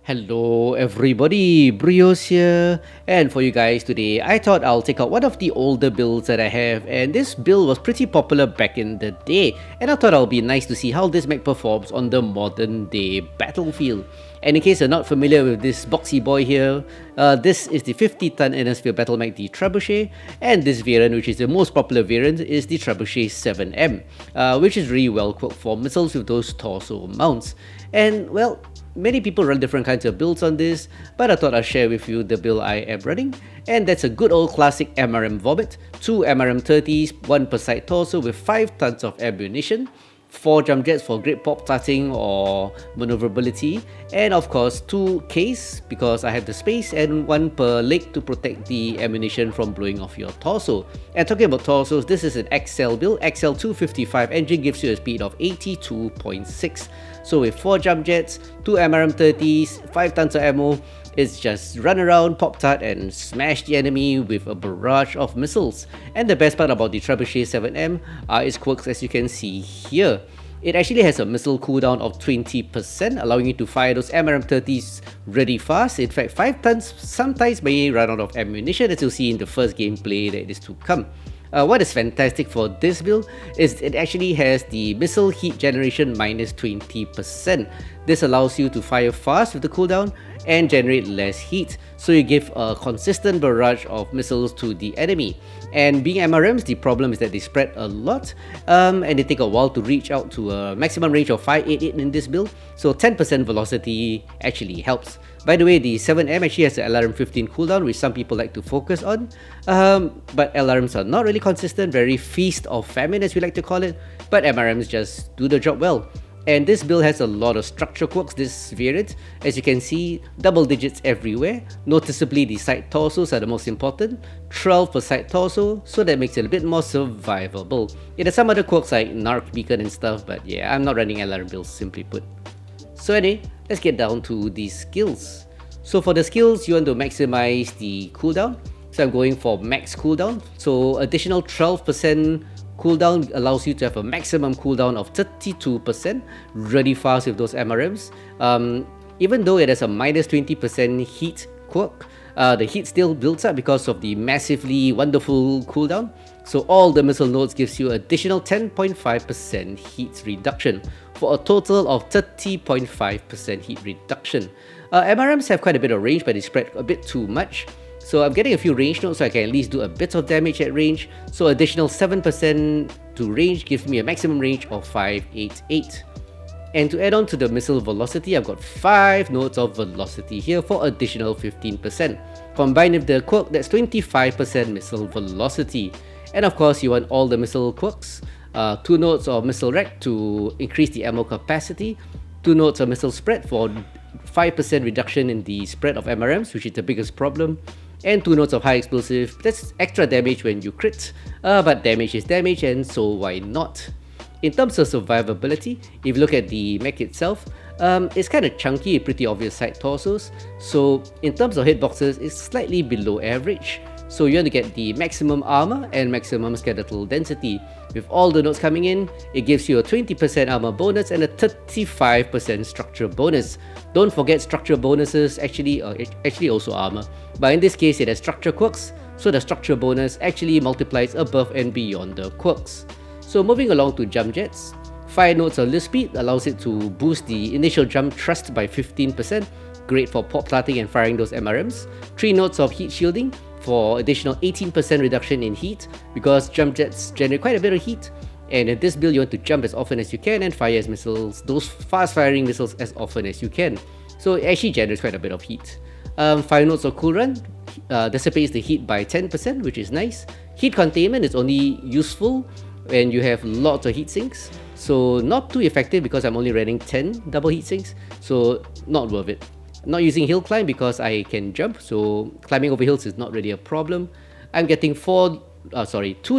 Hello everybody, BrioS here, and for you guys today, I thought I'll take out one of the older builds that I have, and this build was pretty popular back in the day, and I thought it'll be nice to see how this mech performs on the modern day battlefield. And in case you're not familiar with this boxy boy here, this is the 50-ton Innisphere battle mech, the Trebuchet, and this variant, which is the most popular variant, is the Trebuchet 7M, which is really well equipped for missiles with those torso mounts. And well, many people run different kinds of builds on this, but I thought I'd share with you the build I am running, and that's a good old classic MRM Vomit, 2 MRM30s, 1 per side torso with 5 tons of ammunition, 4 jump jets for great pop starting or maneuverability, and of course 2 Ks because I have the space, and 1 per leg to protect the ammunition from blowing off your torso. And talking about torsos, this is an XL build. XL 255 engine gives you a speed of 82.6. So with 4 jump jets, 2 MRM30s, 5 tons of ammo, it's just run around, pop tart, and smash the enemy with a barrage of missiles. And the best part about the Trebuchet 7M are its quirks, as you can see here. It actually has a missile cooldown of 20%, allowing you to fire those MRM30s really fast. In fact, 5 tons sometimes may run out of ammunition, as you'll see in the first gameplay that is to come. What is fantastic for this build is it actually has the missile heat generation minus 20%. This allows you to fire fast with the cooldown and generate less heat, so you give a consistent barrage of missiles to the enemy. And being MRMs, the problem is that they spread a lot, and they take a while to reach out to a maximum range of 588 in this build, so 10% velocity actually helps. By the way, the 7M actually has an LRM15 cooldown, which some people like to focus on, but LRMs are not really consistent, very feast or famine as we like to call it, but MRMs just do the job well. And this build has a lot of structure quirks, this variant. As you can see, double digits everywhere. Noticeably, the side torsos are the most important, 12 per side torso, so that makes it a bit more survivable. It has some other quirks like Narc Beacon and stuff, but yeah, I'm not running LRM builds, simply put. So anyway, let's get down to the skills. So for the skills, you want to maximize the cooldown. So I'm going for max cooldown. So additional 12% cooldown allows you to have a maximum cooldown of 32%, really fast with those MRMs. Even though it has a minus 20% heat quirk, the heat still builds up because of the massively wonderful cooldown. So all the missile nodes gives you additional 10.5% heat reduction for a total of 30.5% heat reduction. MRMs have quite a bit of range, but they spread a bit too much. So I'm getting a few range nodes so I can at least do a bit of damage at range. So additional 7% to range gives me a maximum range of 588. And to add on to the missile velocity, I've got 5 nodes of velocity here for additional 15%. Combined with the quirk, that's 25% missile velocity. And of course, you want all the missile quirks. 2 nodes of missile rack to increase the ammo capacity. 2 nodes of missile spread for 5% reduction in the spread of MRMs, which is the biggest problem. And 2 nodes of high explosive. That's extra damage when you crit, but damage is damage, and so why not? In terms of survivability, if you look at the mech itself, it's kind of chunky, pretty obvious side torsos. So in terms of hitboxes, it's slightly below average. So you want to get the maximum armor and maximum skeletal density. With all the nodes coming in, it gives you a 20% armor bonus and a 35% structure bonus. Don't forget structure bonuses actually also armor, but in this case it has structure quirks, so the structure bonus actually multiplies above and beyond the quirks. So moving along to jump jets, 5 nodes of lift speed allows it to boost the initial jump thrust by 15%, great for pop tarting and firing those MRMs. 3 nodes of heat shielding for additional 18% reduction in heat, because jump jets generate quite a bit of heat, and in this build you want to jump as often as you can and fire as missiles, those fast firing missiles, as often as you can. So it actually generates quite a bit of heat. 5 nodes of cool run dissipates the heat by 10%, which is nice. Heat containment is only useful when you have lots of heat sinks, so not too effective because I'm only running 10 double heat sinks, so not worth it. Not using hill climb because I can jump, so climbing over hills is not really a problem. I'm getting 2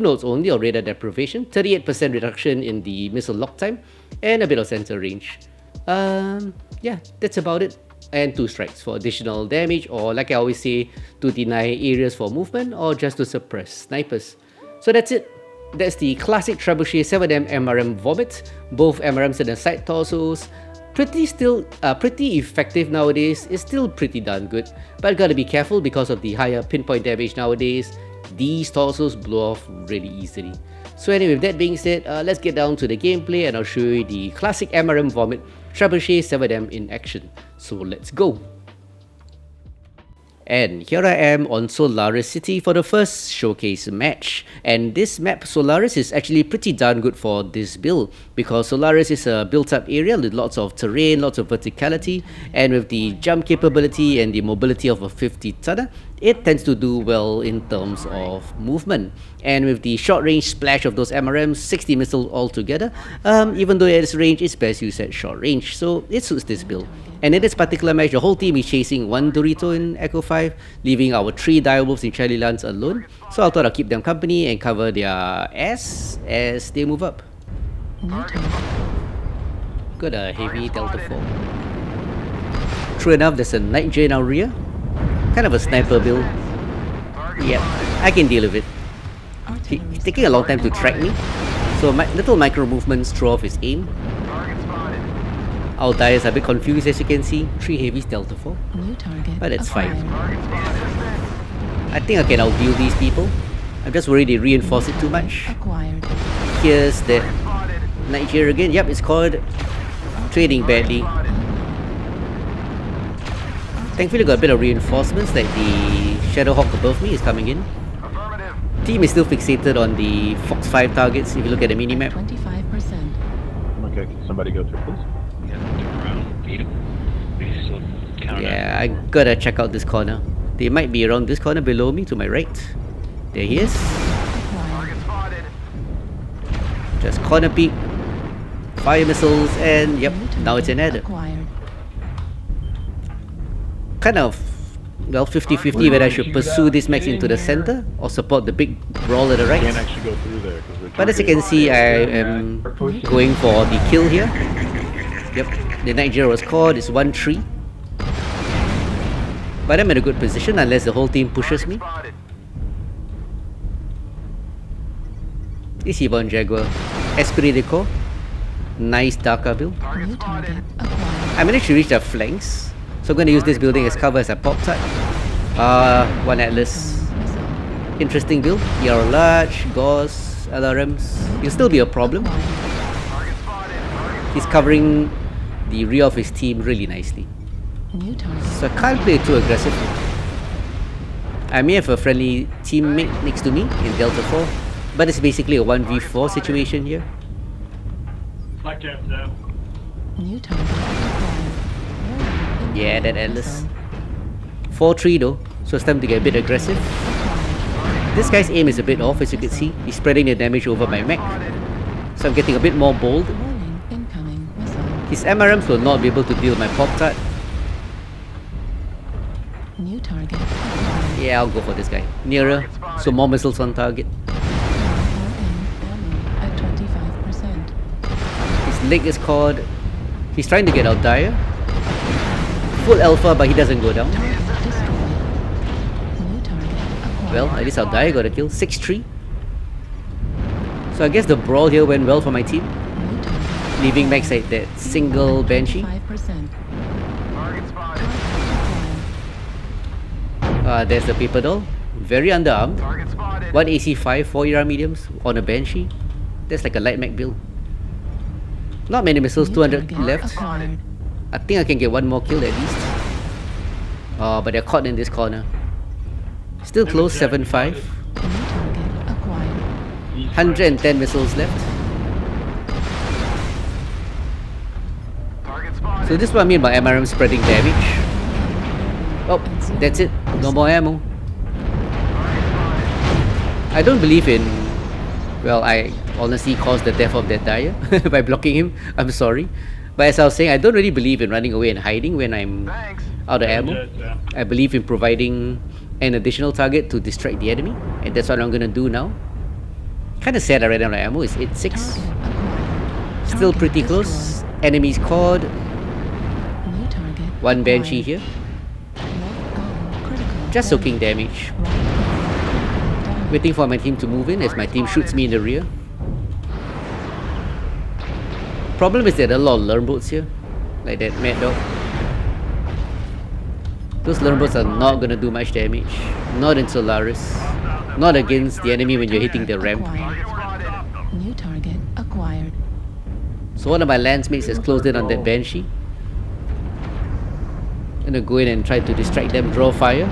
nodes only of radar deprivation, 38% reduction in the missile lock time, and a bit of sensor range. Yeah, that's about it. And 2 strikes for additional damage, or like I always say, to deny areas for movement or just to suppress snipers. So that's it. That's the classic Trebuchet 7M MRM Vomit, both MRMs and the side torsos. pretty effective nowadays. It's still pretty darn good, but gotta be careful because of the higher pinpoint damage nowadays. These torsos blow off really easily. So anyway, with that being said, let's get down to the gameplay and I'll show you the classic MRM Vomit Trebuchet 7M in action. So let's go! And here I am on Solaris City for the first showcase match. And this map, Solaris, is actually pretty darn good for this build because Solaris is a built-up area with lots of terrain, lots of verticality, and with the jump capability and the mobility of a 50-tonner, it tends to do well in terms of movement. And with the short-range splash of those MRMs, 60 missiles altogether, even though its range is best used at short range, so it suits this build. And in this particular match, the whole team is chasing one Dorito in Echo 5, leaving our 3 direwolves in Charlie Lance alone. So I thought I'll keep them company and cover their ass as they move up. Got a heavy Delta 4. True enough, there's a Night Jay in our rear. Kind of a sniper build. Yeah, I can deal with it. He's taking a long time to track me, so little micro movements throw off his aim. Our dies are a bit confused as you can see. 3 heavies, Delta 4. But it's fine. I think I can outdeal these people. I'm just worried they reinforce it too much. Here's the Night Jay again. Yep, it's called trading badly. Thankfully got a bit of reinforcements like the Shadowhawk above me is coming in. Team is still fixated on the Fox 5 targets if you look at the minimap. 25%. Okay, can somebody go through please? Yeah, I gotta check out this corner. They might be around this corner below me to my right. There he is. Just corner peek. Fire missiles and yep, now it's an adder. Kind of, well, 50-50 whether I should pursue this mech into the center or support the big brawl at the right. Can't actually go through there. But as you can see, I am going for the kill here. Yep, the Night Jay was caught, it's 1-3. But I'm in a good position unless the whole team pushes me. This Yvonne Jaguar. Esprit de Corps. Nice Darker build. I managed to reach their flanks, so I'm going to use this building as cover as I pop tart. One Atlas. Interesting build. ER large, Gauss, LRMs. He'll still be a problem. He's covering the rear of his team really nicely. So I can't play too aggressively. I may have a friendly teammate next to me in Delta 4, but it's basically a 1v4 situation here. Yeah, that Atlas. 4-3 though, so it's time to get a bit aggressive. This guy's aim is a bit off as you can see. He's spreading the damage over my mech. So I'm getting a bit more bold. His MRMs will not be able to deal with my pop-tart. Yeah, I'll go for this guy. Nearer, so more missiles on target. His leg is caught. He's trying to get out dire. Full alpha, but he doesn't go down. Well, at least our dire got a kill. 6-3. So I guess the brawl here went well for my team. Leaving mechs at that single Banshee. There's the paper doll. Very underarmed. 1 AC5, 4 ER mediums on a Banshee. That's like a light mech build. Not many missiles, 200 left. I think I can get one more kill at least. But they're caught in this corner. Still close, 7-5. 110 missiles left. So this is what I mean by MRM spreading damage. Oh, that's it. No more ammo. I don't believe in... Well, I honestly caused the death of that dyer by blocking him. I'm sorry. But as I was saying, I don't really believe in running away and hiding when I'm out of ammo. I believe in providing an additional target to distract the enemy. And that's what I'm gonna do now. Kinda sad I ran out of ammo. It's 8-6. Still pretty close. Enemies caught. One Banshee here. Just soaking damage. Waiting for my team to move in as my team shoots me in the rear. Problem is that there are a lot of learn boats here. Like that mad dog. Those learnbots are not gonna do much damage. Not in Solaris. Not against the enemy when you're hitting the ramp. New target acquired. So one of my landsmates has closed in on that Banshee. Gonna go in and try to distract them, draw fire.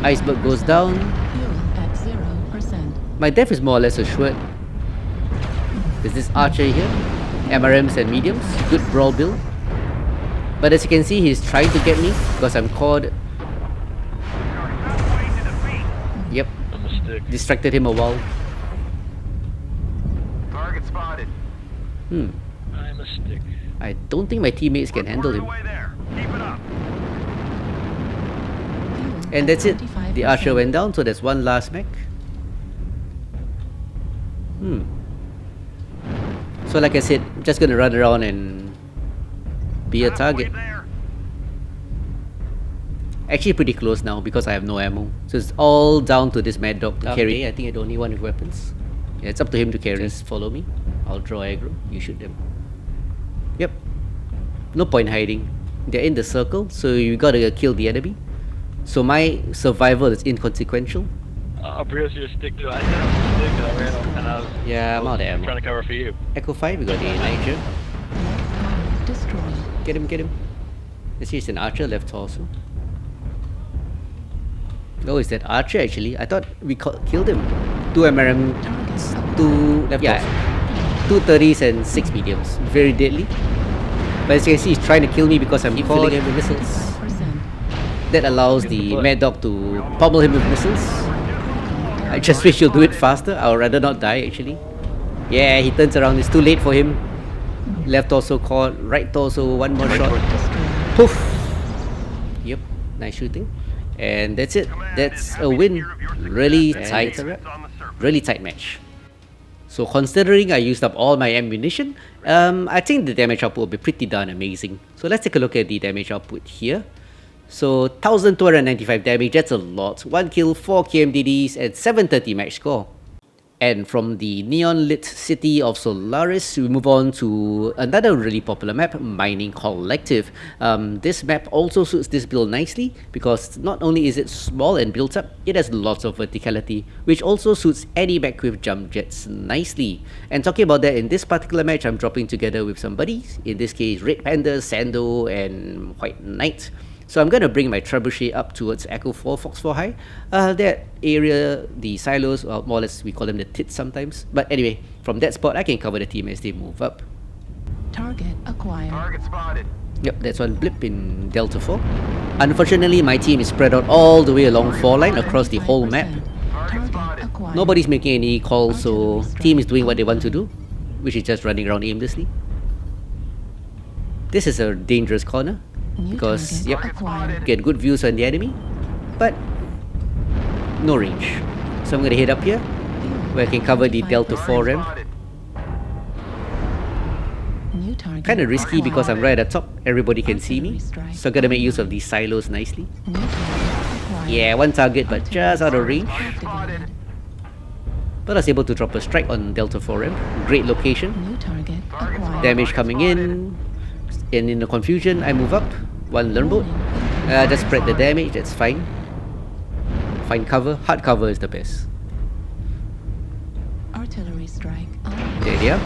Iceberg goes down. Fuel at 0%. My death is more or less assured. There's this archer here. MRMs and mediums. Good brawl build. But as you can see, he's trying to get me because I'm caught. Yep. I'm a stick. Distracted him a while. Target spotted. Hmm. I'm a stick. I don't think my teammates can handle him. Way there. Keep it up. Fuel And at that's it. The 25%. archer went down, so there's one last mech. So like I said, I'm just gonna run around and be a target. Actually pretty close now because I have no ammo. So it's all down to this mad dog to carry. I think I'm the only one with weapons. Yeah, it's up to him to carry. Just follow me. I'll draw aggro. You shoot them. Yep. No point hiding. They're in the circle, so you gotta kill the enemy. So my survival is inconsequential. BrioS, you're a stick too. I said I was a stick and I ran off and I was Yeah, I'm out of ammo. trying to cover for you. Echo 5, we got the Niger. Destroyed. Get him, get him. This is an archer left torso. Oh, is that archer actually? I thought we killed him. 2 MRM, Target 2 left torso. 2 30s and 6 mediums. Very deadly. But as you can see, he's trying to kill me because I'm filling him with missiles. 5%. That allows the mad dog to pummel him with missiles. I just wish he'll do it faster. I would rather not die actually. Yeah, he turns around. It's too late for him. Left torso caught. Right torso, one more shot. Destroyed. Poof! Yep, nice shooting. And that's it. That's a win. Really tight. Really tight match. So considering I used up all my ammunition, I think the damage output will be pretty darn amazing. So let's take a look at the damage output here. So 1295 damage, that's a lot. 1 kill, 4 KMDDs, and 730 match score. And from the neon lit city of Solaris, we move on to another really popular map, Mining Collective. This map also suits this build nicely because not only is it small and built up, it has lots of verticality, which also suits any mech with jump jets nicely. And talking about that, in this particular match, I'm dropping together with some buddies. In this case, Red Panda, Sando, and White Knight. So I'm going to bring my Trebuchet up towards Echo 4, Fox 4 High. That area, the silos, well, more or less we call them the tits sometimes. But anyway, from that spot, I can cover the team as they move up. Target acquired. Target spotted. Yep, that's one blip in Delta 4. Unfortunately, my team is spread out all the way along 4 line across the whole map. Target acquired. Nobody's making any calls, so team is doing what they want to do, which is just running around aimlessly. This is a dangerous corner. New Because, target yep, acquired. get good views on the enemy, but no range. So I'm gonna head up here, where I can cover the Delta 4 ramp. Spotted. New target Kinda risky because I'm right acquired. at the top, everybody can see me. So I'm gonna make use of these silos nicely. New target acquired. Yeah, one target, but just out of range. Activated. But I was able to drop a strike on Delta 4 ramp. Great location. New target acquired. Damage coming in. And in the confusion, I move up. One learn boat. Just spread the damage, that's fine. Find cover. Hard cover is the best. Artillery strike. There they are.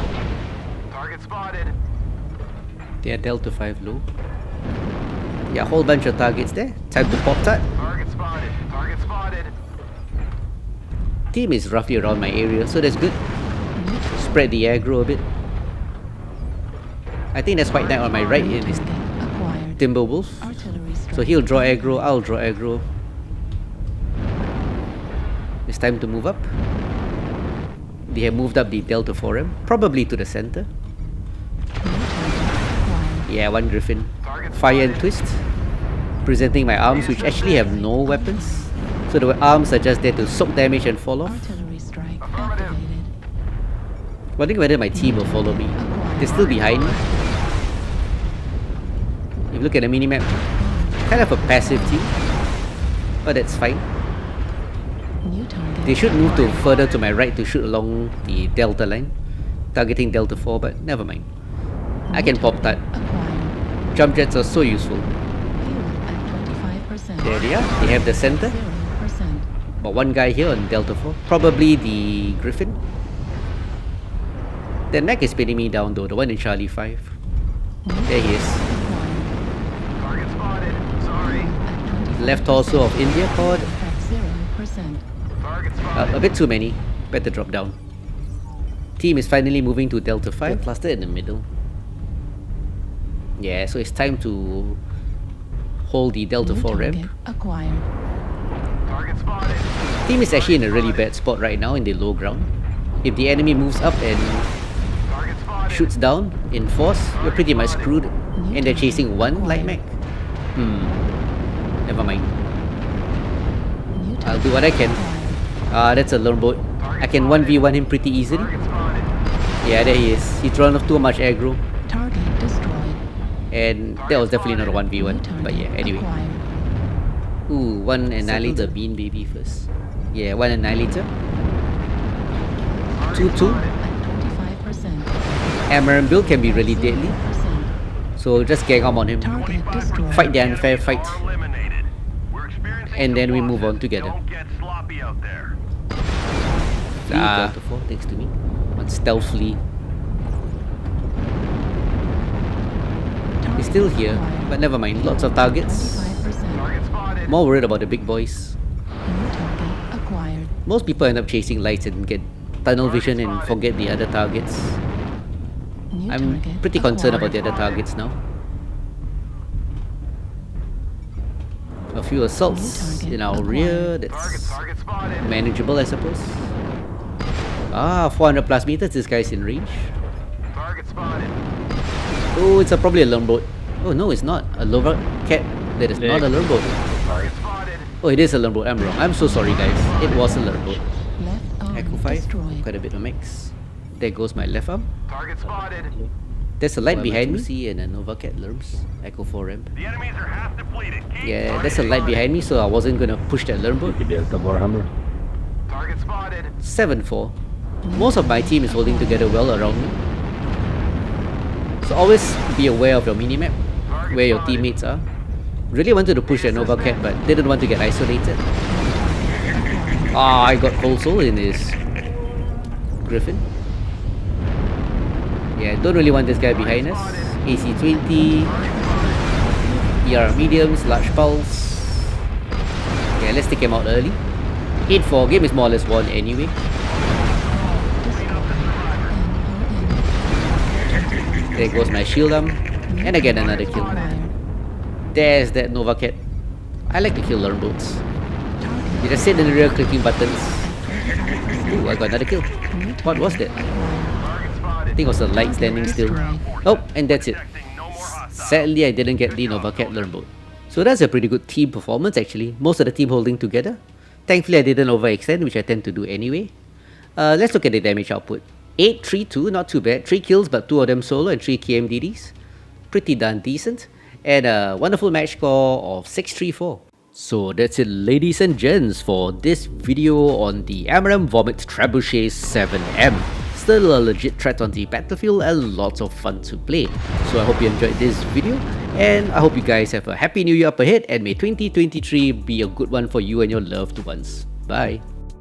Target spotted. They are Delta 5 low. Yeah, whole bunch of targets there. Time to pop that. Target spotted. Target spotted. Team is roughly around my area, so that's good. Spread the aggro a bit. I think that's White Knight on my right here. This Acquired. Timberwolf. Artillery strike. So he'll draw aggro, I'll draw aggro. It's time to move up. They have moved up the Delta 4M, probably to the center. Yeah, one Griffin. Fire and twist. Presenting my arms, which actually have no weapons. So the arms are just there to soak damage and fall off. Artillery strike activated. Wondering whether my team will follow me. They're still behind me. If you look at the minimap, kind of a passive team. But that's fine. New target. They should move to further to my right to shoot along the Delta line. Targeting Delta 4, but never mind. I can pop that. Acquired. Jump jets are so useful. Fuel at 25%. There they are. They have the center. 0%. But one guy here on Delta 4. Probably the Griffin. The mech is pinning me down though, the one in Charlie 5. There he is. Acquired. Target spotted. Sorry. At 25%. Left torso of India pod. At 0%. Target spotted. A bit too many. Better drop down. Team is finally moving to Delta 5. Cluster in the middle. Yeah, so it's time to hold the Delta New 4 target ramp. acquired. Target spotted. Team is actually in a really bad spot right now in the low ground. If the enemy moves up and Target spotted. shoots down in force, you're pretty much screwed. And they're chasing one light mech. Never mind. New I'll target do what I can. acquired. That's a lone boat. I can 1v1 him pretty easily. Target spotted. Yeah, there he is. He's drawn off too much aggro. Target destroyed. And that was definitely not a New 1v1. target But yeah, anyway. acquired. Ooh, one annihilator bean baby first. Yeah, one annihilator. 2-2. At 25%. MRM build can be really deadly. 0%. So just gang up on him. Target destroyed. Fight the unfair fight. Are eliminated. We're experiencing And then we move losses. on together. Don't get sloppy out there. Delta 4 thanks to me. One stealthily. He's still here, but never mind. Lots of targets. 25%. Target spotted. More worried about the big boys. New target acquired. Most people end up chasing lights and get tunnel vision and forget the other targets. New I'm target pretty concerned about acquired. the other targets now. A few assaults in our rear, that's Target spotted. manageable I suppose. 400 plus meters, this guy's in range. Target spotted. Oh, it's probably a lone boat. Oh no, it's not. A lower cat. That is not a lone boat. Target spotted. Oh, it is a lone boat. I'm wrong. I'm so sorry guys. It was a lone boat. Left arm Echo 5, destroyed. quite a bit of mix. There goes my left arm. Target spotted. There's a light behind me and a Nova Cat lurms. Echo 4 ramp. The enemies are half depleted. Keep Yeah, there's a light behind me, so I wasn't gonna push that lurm boat. Delta Warhammer. Target spotted. 7-4. Most of my team is holding together well around me. So always be aware of your minimap, where your teammates are. Really wanted to push that Nova Cat, but didn't want to get isolated. I got Cold Soul in his Griffin. Yeah, don't really want this guy behind us. AC-20, ER mediums, large pulse. Yeah, let's take him out early. 8-4, game is more or less won anyway. There goes my shield arm, and I get another kill. There's that Nova Cat. I like to kill lurm boats. You just sit in the rear clicking buttons. Ooh, I got another kill. What was that? I think it was a light standing still. Oh, and that's it. Sadly, I didn't get the Nova Cat lurm boat. So that's a pretty good team performance actually. Most of the team holding together. Thankfully, I didn't overextend, which I tend to do anyway. Let's look at the damage output. 8-3-2, not too bad. 3 kills, but 2 of them solo and 3 KMDDs. Pretty darn decent. And a wonderful match score of 6-3-4. So that's it ladies and gents for this video on the MRM Vomit Trebuchet 7M. Still a legit threat on the battlefield and lots of fun to play. So I hope you enjoyed this video and I hope you guys have a happy new year up ahead and may 2023 be a good one for you and your loved ones. Bye.